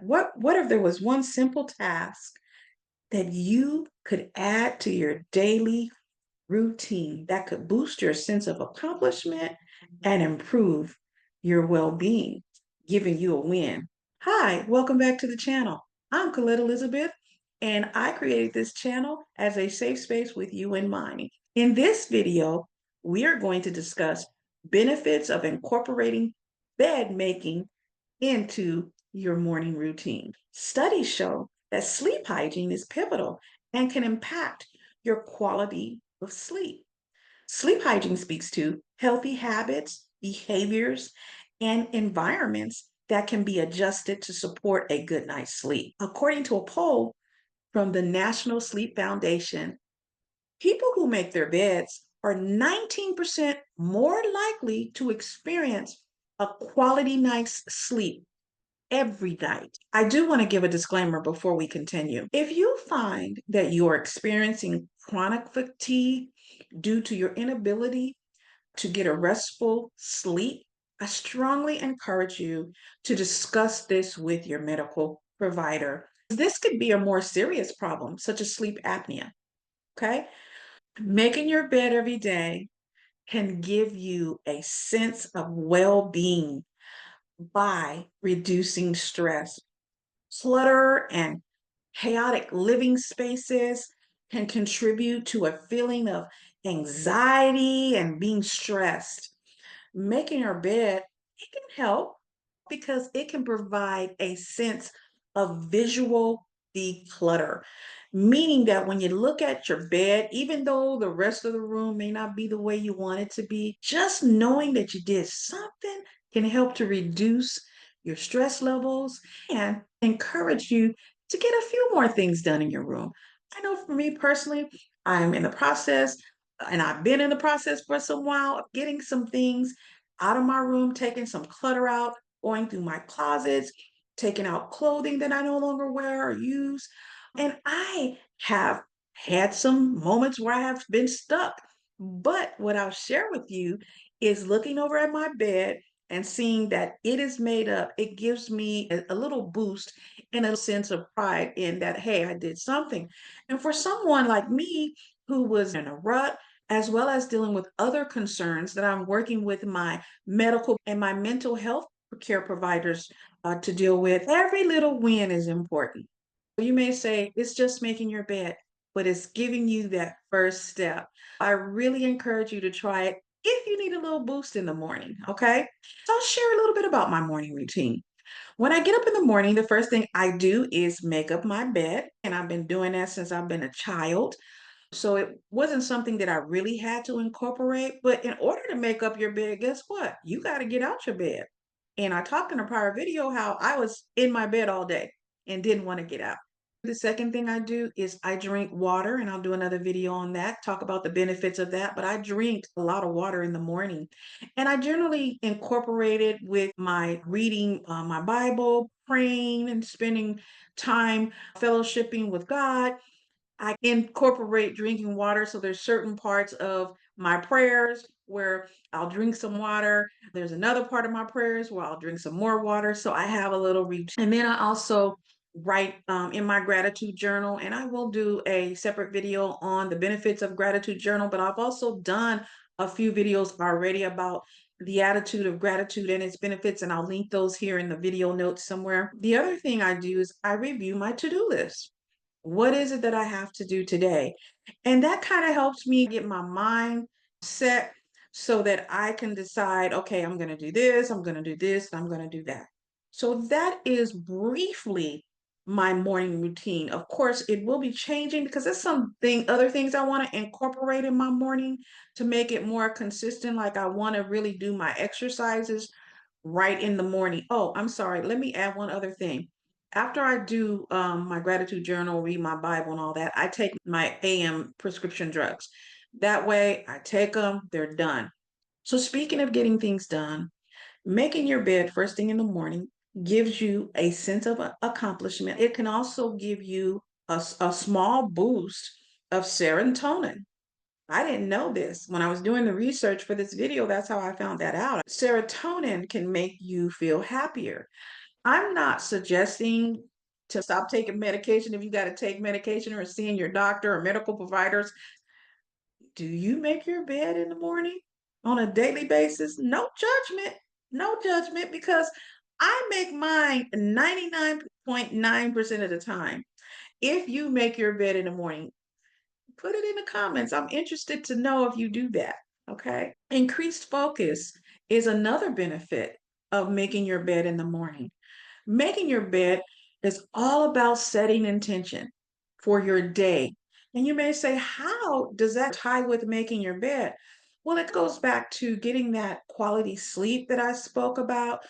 What if there was one simple task that you could add to your daily routine that could boost your sense of accomplishment and improve your well-being, giving you a win? Hi, welcome back to the channel. I'm Colette Elizabeth, and I created this channel as a safe space with you in mind. In this video, we are going to discuss benefits of incorporating bed making into your morning routine. Studies show that sleep hygiene is pivotal and can impact your quality of sleep. Sleep hygiene speaks to healthy habits, behaviors, and environments that can be adjusted to support a good night's sleep. According to a poll from the National Sleep Foundation, people who make their beds are 19% more likely to experience a quality night's sleep every night. I do want to give a disclaimer before we continue. If you find that you're experiencing chronic fatigue due to your inability to get a restful sleep, I strongly encourage you to discuss this with your medical provider. This could be a more serious problem, such as sleep apnea. Okay? Making your bed every day can give you a sense of well being by reducing stress. Clutter and chaotic living spaces can contribute to a feeling of anxiety and being stressed. Making your bed, it can help because it can provide a sense of visual declutter, meaning that when you look at your bed, even though the rest of the room may not be the way you want it to be, just knowing that you did something can help to reduce your stress levels and encourage you to get a few more things done in your room. I know for me personally, I'm in the process, and I've been in the process for some while of getting some things out of my room, taking some clutter out, going through my closets, taking out clothing that I no longer wear or use. And I have had some moments where I have been stuck. But what I'll share with you is looking over at my bed and seeing that it is made up. It gives me a little boost and a sense of pride in that, hey, I did something. And for someone like me who was in a rut, as well as dealing with other concerns that I'm working with my medical and my mental health care providers to deal with, every little win is important. You may say it's just making your bed, but it's giving you that first step. I really encourage you to try it if you need a little boost in the morning, okay? So I'll share a little bit about my morning routine. When I get up in the morning, the first thing I do is make up my bed, and I've been doing that since I've been a child. So it wasn't something that I really had to incorporate. But in order to make up your bed, guess what? You got to get out your bed. And I talked in a prior video how I was in my bed all day and didn't want to get out. The second thing I do is I drink water, and I'll do another video on that, talk about the benefits of that. But I drink a lot of water in the morning. And I generally incorporate it with my reading my Bible, praying, and spending time fellowshipping with God. I incorporate drinking water. So there's certain parts of my prayers where I'll drink some water. There's another part of my prayers where I'll drink some more water. So I have a little reach. And then I also write in my gratitude journal, and I will do a separate video on the benefits of gratitude journal. But I've also done a few videos already about the attitude of gratitude and its benefits, and I'll link those here in the video notes somewhere. The other thing I do is I review my to-do list. What is it that I have to do today? And that kind of helps me get my mind set so that I can decide, okay, I'm going to do this, I'm going to do this, and I'm going to do that. So that is briefly my morning routine. Of course, it will be changing because there's other things I want to incorporate in my morning to make it more consistent. Like I want to really do my exercises right in the morning. Oh, I'm sorry. Let me add one other thing. After I do my gratitude journal, read my Bible and all that, I take my AM prescription drugs. That way I take them, they're done. So speaking of getting things done, making your bed first thing in the morning gives you a sense of accomplishment. It can also give you a small boost of serotonin. I didn't know this. When I was doing the research for this video, that's how I found that out. Serotonin can make you feel happier. I'm not suggesting to stop taking medication if you got to take medication or seeing your doctor or medical providers. Do you make your bed in the morning on a daily basis? No judgment. No judgment because I make mine 99.9% of the time. If you make your bed in the morning, put it in the comments. I'm interested to know if you do that. Okay. Increased focus is another benefit of making your bed in the morning. Making your bed is all about setting intention for your day. And you may say, how does that tie with making your bed? Well, it goes back to getting that quality sleep that I spoke about.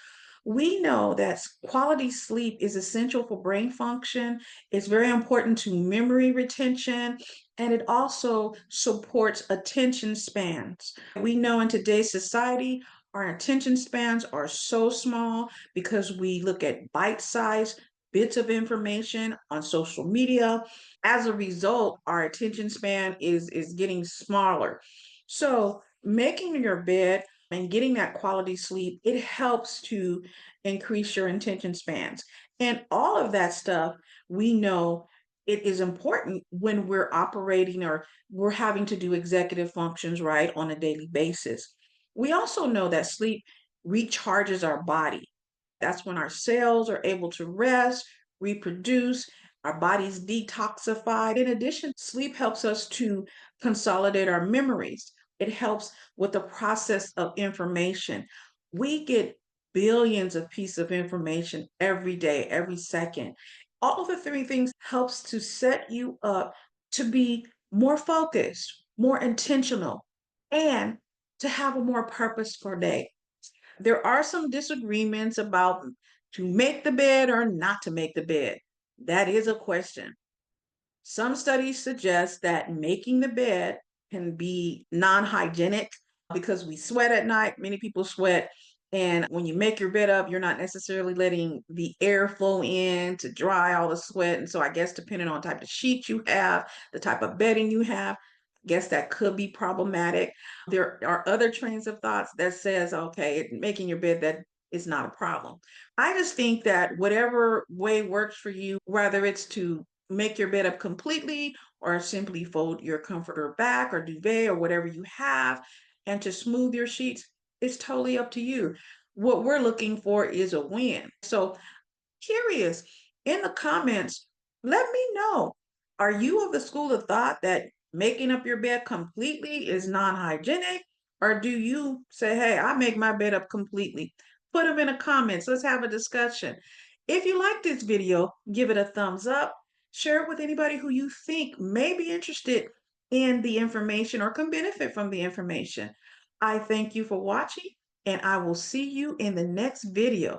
We know that quality sleep is essential for brain function. It's very important to memory retention, and it also supports attention spans. We know in today's society, our attention spans are so small because we look at bite-sized bits of information on social media. As a result, our attention span is getting smaller. So making your bed and getting that quality sleep, it helps to increase your attention spans. And all of that stuff, we know it is important when we're operating or we're having to do executive functions, right, on a daily basis. We also know that sleep recharges our body. That's when our cells are able to rest, reproduce, our bodies detoxify. In addition, sleep helps us to consolidate our memories. It helps with the process of information. We get billions of pieces of information every day, every second. All of the three things helps to set you up to be more focused, more intentional, and to have a more purposeful day. There are some disagreements about to make the bed or not to make the bed. That is a question. Some studies suggest that making the bed can be non hygienic because we sweat at night. Many people sweat. And when you make your bed up, you're not necessarily letting the air flow in to dry all the sweat. And so I guess depending on the type of sheet you have, the type of bedding you have, I guess that could be problematic. There are other trains of thoughts that says, okay, making your bed that is not a problem. I just think that whatever way works for you, whether it's to make your bed up completely or simply fold your comforter back or duvet or whatever you have and to smooth your sheets, it's totally up to you. What we're looking for is a win. So curious in the comments, let me know. Are you of the school of thought that making up your bed completely is non hygienic? Or do you say, hey, I make my bed up completely? Put them in the comments. Let's have a discussion. If you like this video, give it a thumbs up. Share it with anybody who you think may be interested in the information or can benefit from the information. I thank you for watching, and I will see you in the next video.